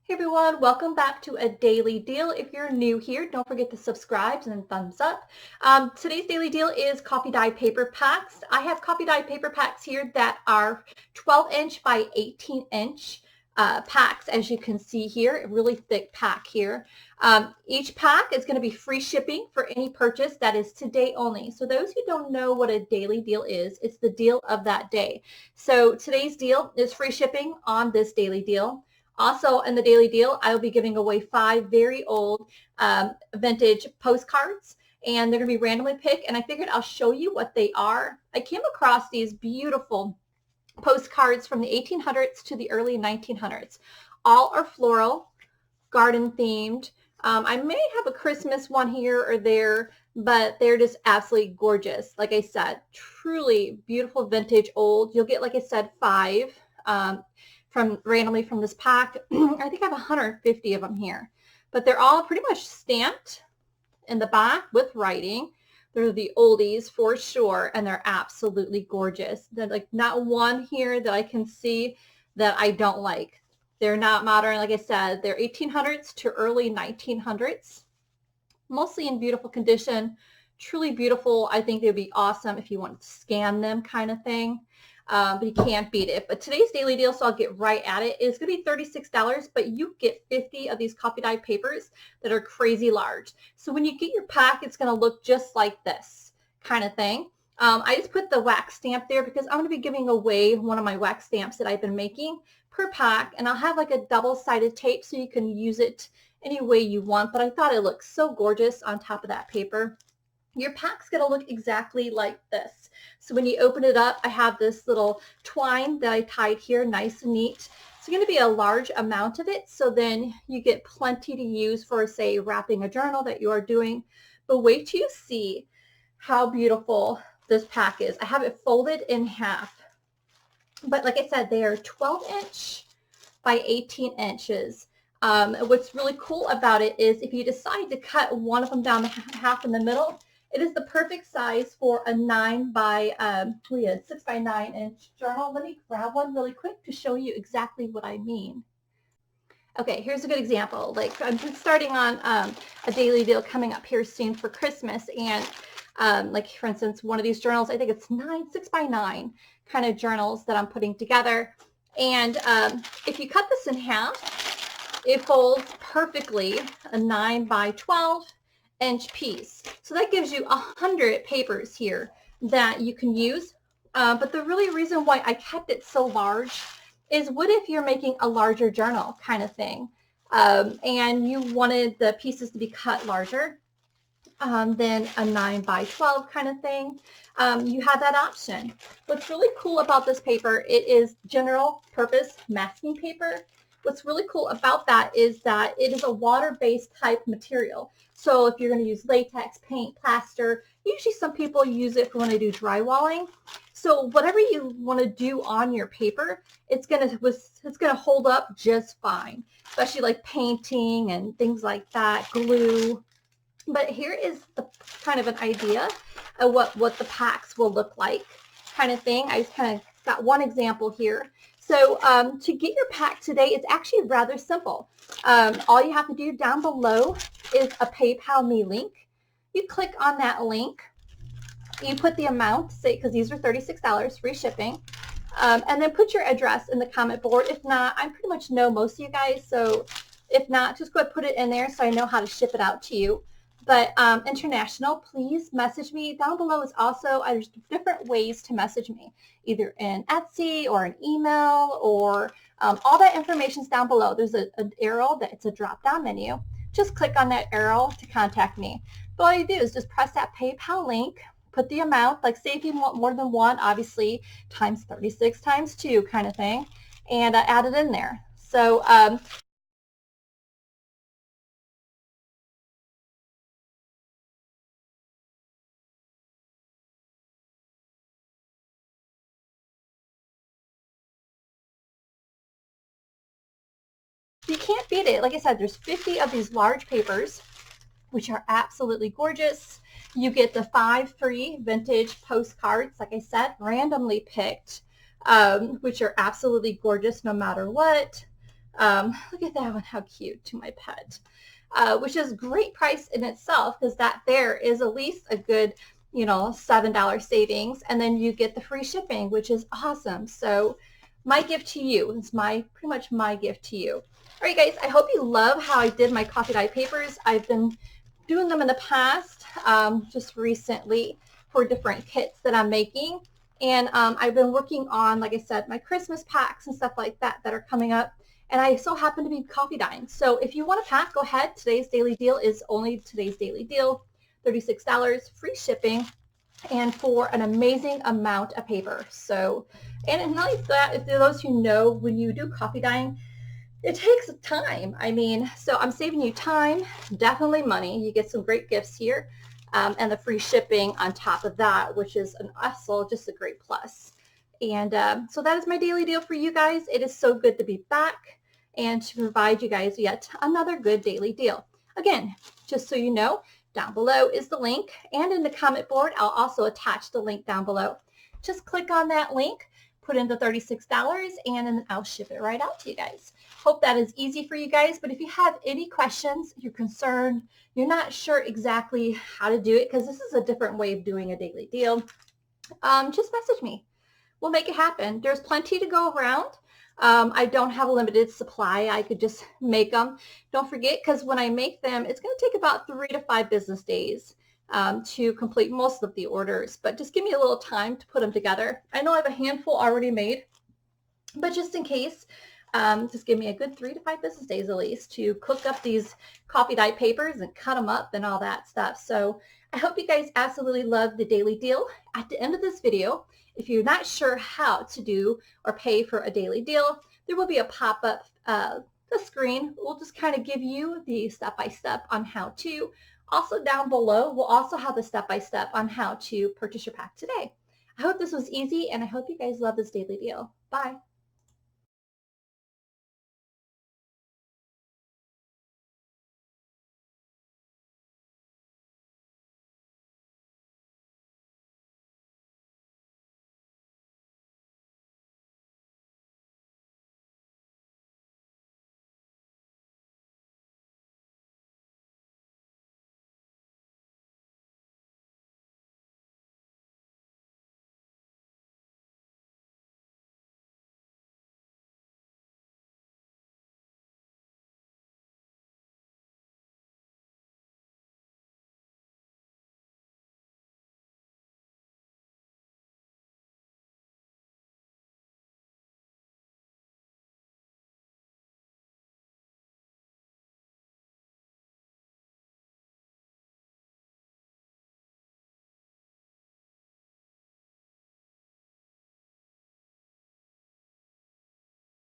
Hey everyone, welcome back to a daily deal. If you're new here, don't forget to subscribe and thumbs up. Today's daily deal is coffee dye paper packs. I have coffee dye paper packs here that are 12-inch by 18-inch packs, as you can see here, a really thick pack here. Each pack is going to be free shipping for any purchase that is today only. So those who don't know what a daily deal is, it's the deal of that day. So today's deal is free shipping on this daily deal. Also, in the daily deal, I will be giving away 5 very old vintage postcards, and they're going to be randomly picked, and I figured I'll show you what they are. I came across these beautiful postcards from the 1800s to the early 1900s. All are floral, garden themed. I may have a Christmas one here or there, but they're just absolutely gorgeous. Like I said, truly beautiful vintage old. You'll get, like I said, 5. Randomly from this pack. I think I have 150 of them here, but they're all pretty much stamped in the back with writing. They're the oldies for sure, and they're absolutely gorgeous. They're like not one here that I can see that I don't like. They're not modern, like I said. They're 1800s to early 1900s, mostly in beautiful condition, truly beautiful. I think they would be awesome if you want to scan them, kind of thing. But you can't beat it. But today's daily deal, so I'll get right at it, is going to be $36, but you get 50 of these coffee dye papers that are crazy large. So when you get your pack, it's going to look just like this kind of thing. I just put the wax stamp there because I'm going to be giving away one of my wax stamps that I've been making per pack, and I'll have like a double-sided tape so you can use it any way you want, but I thought it looked so gorgeous on top of that paper. Your pack's going to look exactly like this. So when you open it up, I have this little twine that I tied here, nice and neat. It's going to be a large amount of it, so then you get plenty to use for, say, wrapping a journal that you are doing. But wait till you see how beautiful this pack is. I have it folded in half. But like I said, they are 12-inch by 18 inches. What's really cool about it is if you decide to cut one of them down to half in the middle, it is the perfect size for a 6 by 9 inch journal. Let me grab one really quick to show you exactly what I mean. Okay, here's a good example. Like I'm just starting on a daily deal coming up here soon for Christmas, and like for instance, one of these journals, I think it's 6 by 9 kind of journals that I'm putting together. And if you cut this in half, it folds perfectly a 9 by 12 inch piece. So that gives you 100 papers here that you can use. But the really reason why I kept it so large is what if you're making a larger journal kind of thing, and you wanted the pieces to be cut larger than a 9 by 12 kind of thing. You have that option. What's really cool about this paper, it is general purpose masking paper. What's really cool about that is that it is a water-based type material. So if you're going to use latex, paint, plaster, usually some people use it for when they do drywalling. So whatever you want to do on your paper, it's going to hold up just fine, especially like painting and things like that, glue. But here is the kind of an idea of what the packs will look like kind of thing. I just kind of got one example here. So to get your pack today, it's actually rather simple. All you have to do down below is a PayPal me link. You click on that link. You put the amount, say, because these are $36, free shipping, and then put your address in the comment board. If not, I pretty much know most of you guys, so if not, just go ahead and put it in there so I know how to ship it out to you. But international, please message me. Down below is also, there's different ways to message me, either in Etsy or an email, or all that information is down below. There's an arrow it's a drop-down menu. Just click on that arrow to contact me. But all you do is just press that PayPal link, put the amount, like say if you want more than one, obviously, times 36 times 2 kind of thing, and add it in there. So you can't beat it. Like I said, there's 50 of these large papers, which are absolutely gorgeous. You get the 5 free vintage postcards, like I said, randomly picked, which are absolutely gorgeous no matter what. Look at that one, how cute, to my pet. Which is great price in itself, because that there is at least a good, you know, $7 savings, and then you get the free shipping, which is awesome. So my gift to you is pretty much my gift to you. All right, guys, I hope you love how I did my coffee dye papers. I've been doing them in the past, just recently, for different kits that I'm making. And I've been working on, like I said, my Christmas packs and stuff like that that are coming up. And I so happen to be coffee dyeing. So if you want a pack, go ahead. Today's daily deal is only today's daily deal, $36, free shipping, and for an amazing amount of paper. So, and not only that, if those who know, when you do coffee dyeing, it takes time. I mean, so I'm saving you time, definitely money. You get some great gifts here, and the free shipping on top of that, which is also just a great plus. And so that is my daily deal for you guys. It is so good to be back and to provide you guys yet another good daily deal. Again, just so you know, down below is the link, and in the comment board, I'll also attach the link down below. Just click on that link, put in the $36, and then I'll ship it right out to you guys. Hope that is easy for you guys, but if you have any questions, you're concerned, you're not sure exactly how to do it, because this is a different way of doing a daily deal, just message me. We'll make it happen. There's plenty to go around. I don't have a limited supply. I could just make them. Don't forget, because when I make them, it's going to take about 3 to 5 business days to complete most of the orders. But just give me a little time to put them together. I know I have a handful already made, but just in case, just give me a good 3 to 5 business days at least to cook up these coffee dye papers and cut them up and all that stuff. So I hope you guys absolutely love the daily deal. At the end of this video, if you're not sure how to do or pay for a daily deal, there will be a pop-up the screen. We'll just kind of give you the step-by-step on how to. Also down below, we'll also have the step-by-step on how to purchase your pack today. I hope this was easy, and I hope you guys love this daily deal. Bye.